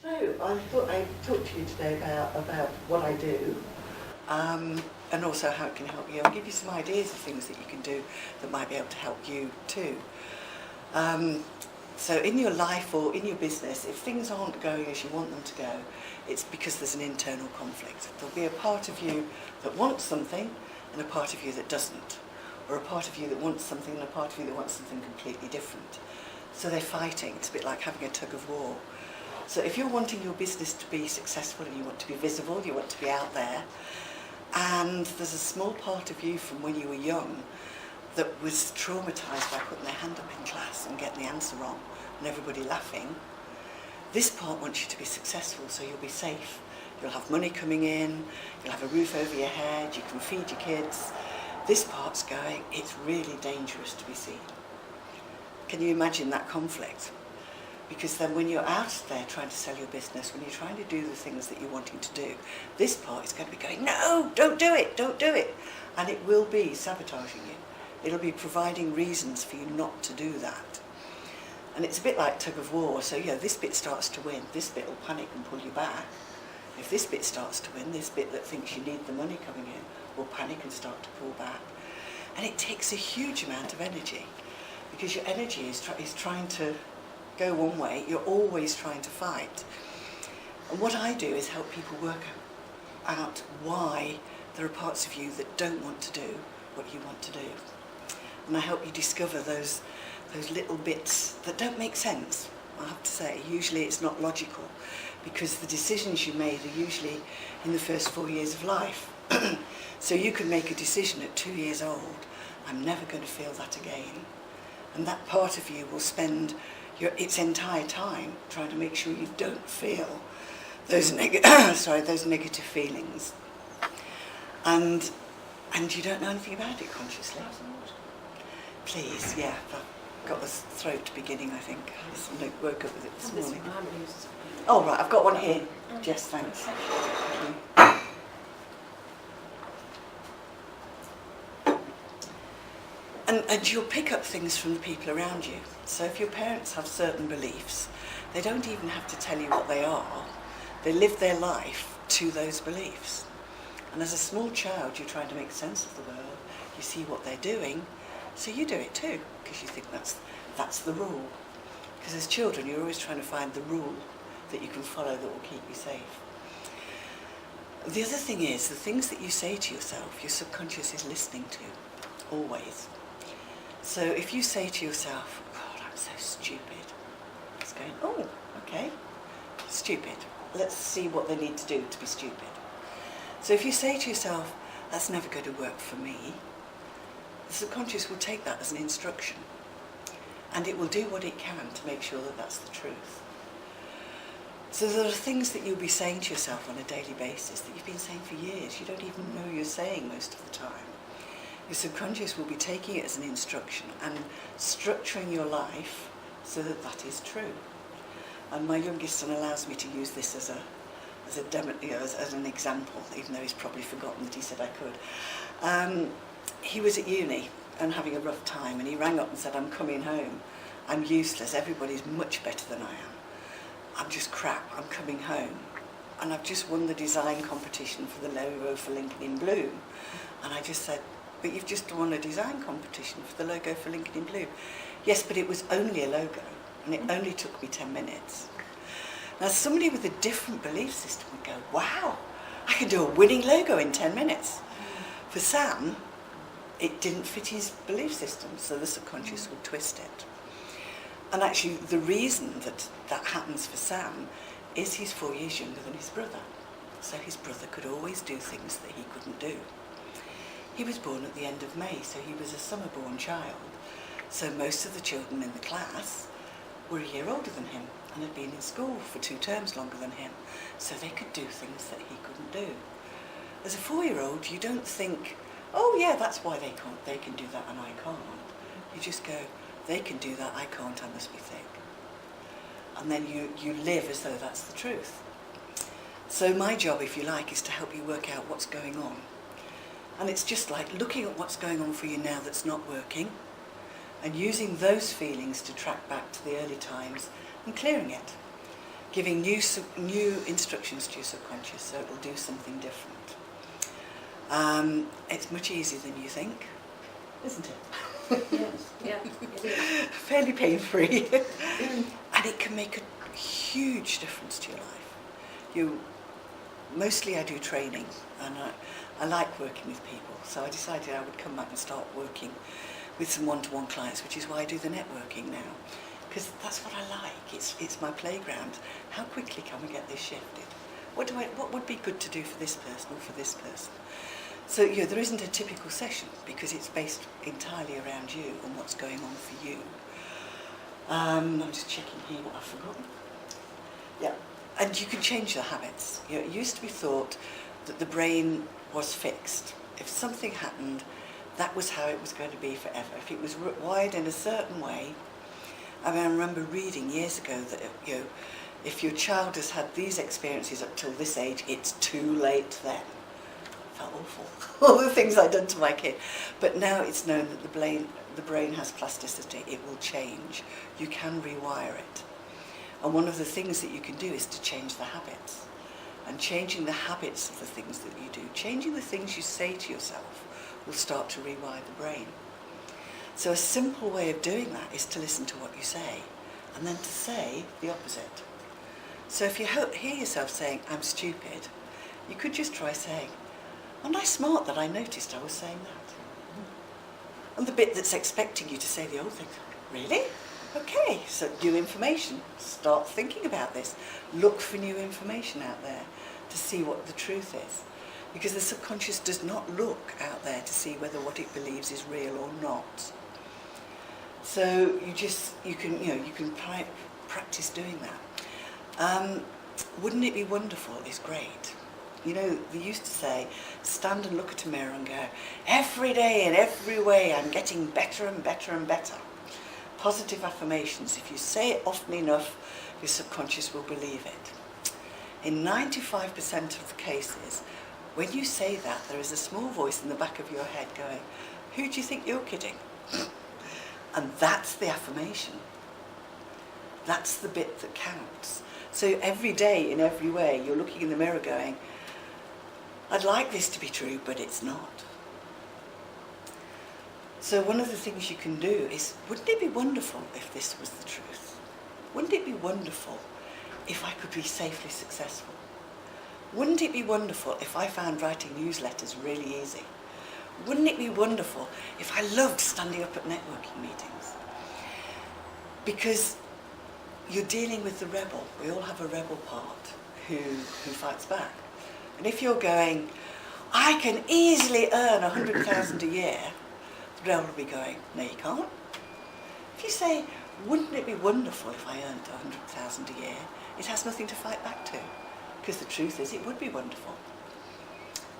So I thought I'd talk to you today about what I do, and also how it can help you, and give you some ideas of things that you can do that might be able to help you too. So in your life or in your business, if things aren't going as you want them to go, it's because there's an internal conflict. There'll be a part of you that wants something and a part of you that doesn't, or a part of you that wants something and a part of you that wants something completely different. So they're fighting. It's a bit like having a tug of war. So if you're wanting your business to be successful and you want to be visible, you want to be out there, and there's a small part of you from when you were young that was traumatised by putting their hand up in class and getting the answer wrong and everybody laughing, this part wants you to be successful, so you'll be safe. You'll have money coming in, you'll have a roof over your head, you can feed your kids. This part's going, it's really dangerous to be seen. Can you imagine that conflict? Because then when you're out there trying to sell your business, when you're trying to do the things that you're wanting to do, this part is going to be going, no, don't do it, don't do it. And it will be sabotaging you. It'll be providing reasons for you not to do that. And it's a bit like tug of war. So, this bit starts to win, this bit will panic and pull you back. If this bit starts to win, this bit that thinks you need the money coming in will panic and start to pull back. And it takes a huge amount of energy, because your energy is trying to go one way, you're always trying to fight. And what I do is help people work out why there are parts of you that don't want to do what you want to do. And I help you discover those little bits that don't make sense, I have to say. Usually it's not logical, because the decisions you made are usually in the first 4 years of life. So you can make a decision at 2 years old, I'm never going to feel that again. And that part of you will spend its entire time trying to make sure you don't feel those negative feelings. And you don't know anything about it consciously. Please, yeah, I've got a throat beginning, I think. I woke up with it this morning. Oh, right, I've got one here. Jess, thanks. Thank you. And you'll pick up things from the people around you. So if your parents have certain beliefs, they don't even have to tell you what they are. They live their life to those beliefs. And as a small child, you're trying to make sense of the world. You see what they're doing, so you do it too, because you think that's the rule. Because as children, you're always trying to find the rule that you can follow that will keep you safe. The other thing is, the things that you say to yourself, your subconscious is listening to, always. So if you say to yourself, God, I'm so stupid, it's going, oh, okay, stupid. Let's see what they need to do to be stupid. So if you say to yourself, that's never going to work for me, the subconscious will take that as an instruction, and it will do what it can to make sure that that's the truth. So there are things that you'll be saying to yourself on a daily basis that you've been saying for years. You don't even know you're saying most of the time. Your subconscious will be taking it as an instruction and structuring your life so that that is true. And my youngest son allows me to use this as an example, even though he's probably forgotten that he said I could. He was at uni and having a rough time, and he rang up and said, I'm coming home. I'm useless. Everybody's much better than I am. I'm just crap. I'm coming home. And I've just won the design competition for the logo for Lincoln in Bloom. And I just said, but you've just won a design competition for the logo for Lincoln in Bloom. Yes, but it was only a logo, and it only took me 10 minutes. Now, somebody with a different belief system would go, wow, I can do a winning logo in 10 minutes. For Sam, it didn't fit his belief system, so the subconscious would twist it. And actually, the reason that happens for Sam is he's 4 years younger than his brother. So his brother could always do things that he couldn't do. He was born at the end of May, so he was a summer-born child. So most of the children in the class were a year older than him and had been in school for 2 terms longer than him, so they could do things that he couldn't do. As a 4-year-old, you don't think, oh yeah, that's why they can do that and I can't. You just go, they can do that, I can't, I must be thick. And then you live as though that's the truth. So my job, if you like, is to help you work out what's going on. And it's just like looking at what's going on for you now that's not working, and using those feelings to track back to the early times and clearing it. giving new instructions to your subconscious so it will do something different. It's much easier than you think, isn't it? Yes, yeah, it is. Fairly pain-free. And it can make a huge difference to your life. Mostly I do training, and I like working with people, so I decided I would come back and start working with some one-to-one clients, which is why I do the networking now, because that's what I like. It's my playground. How quickly can we get this shifted? What would be good to do for this person or for this person? So there isn't a typical session because it's based entirely around you and what's going on for you. I'm just checking here what I've forgotten. Yeah, and you can change your habits. It used to be thought that the brain was fixed. If something happened, that was how it was going to be forever. If it was wired in a certain way, I remember reading years ago that if your child has had these experiences up till this age, it's too late then. It felt awful, all the things I'd done to my kid. But now it's known that the brain has plasticity. It will change. You can rewire it. And one of the things that you can do is to change the habits. And changing the habits of the things that you do, changing the things you say to yourself, will start to rewire the brain. So a simple way of doing that is to listen to what you say, and then to say the opposite. So if you hear yourself saying, I'm stupid, you could just try saying, aren't I smart that I noticed I was saying that? And the bit that's expecting you to say the old thing, really? Okay, so new information. Start thinking about this. Look for new information out there to see what the truth is. Because the subconscious does not look out there to see whether what it believes is real or not. So you can practice doing that. Wouldn't it be wonderful is great. They used to say, stand and look at a mirror and go, every day in every way I'm getting better and better and better. Positive affirmations, if you say it often enough, your subconscious will believe it. In 95% of the cases, when you say that, there is a small voice in the back of your head going, who do you think you're kidding? And that's the affirmation. That's the bit that counts. So every day, in every way, you're looking in the mirror going, I'd like this to be true, but it's not. So one of the things you can do is, wouldn't it be wonderful if this was the truth? Wouldn't it be wonderful if I could be safely successful? Wouldn't it be wonderful if I found writing newsletters really easy? Wouldn't it be wonderful if I loved standing up at networking meetings? Because you're dealing with the rebel. We all have a rebel part who fights back. And if you're going, I can easily earn 100,000 a year, the rebel will be going, no you can't. If you say, wouldn't it be wonderful if I earned 100,000 a year, it has nothing to fight back to. Because the truth is, it would be wonderful.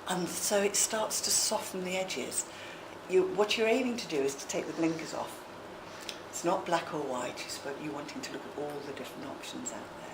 And so it starts to soften the edges. What you're aiming to do is to take the blinkers off. It's not black or white, you're wanting to look at all the different options out there.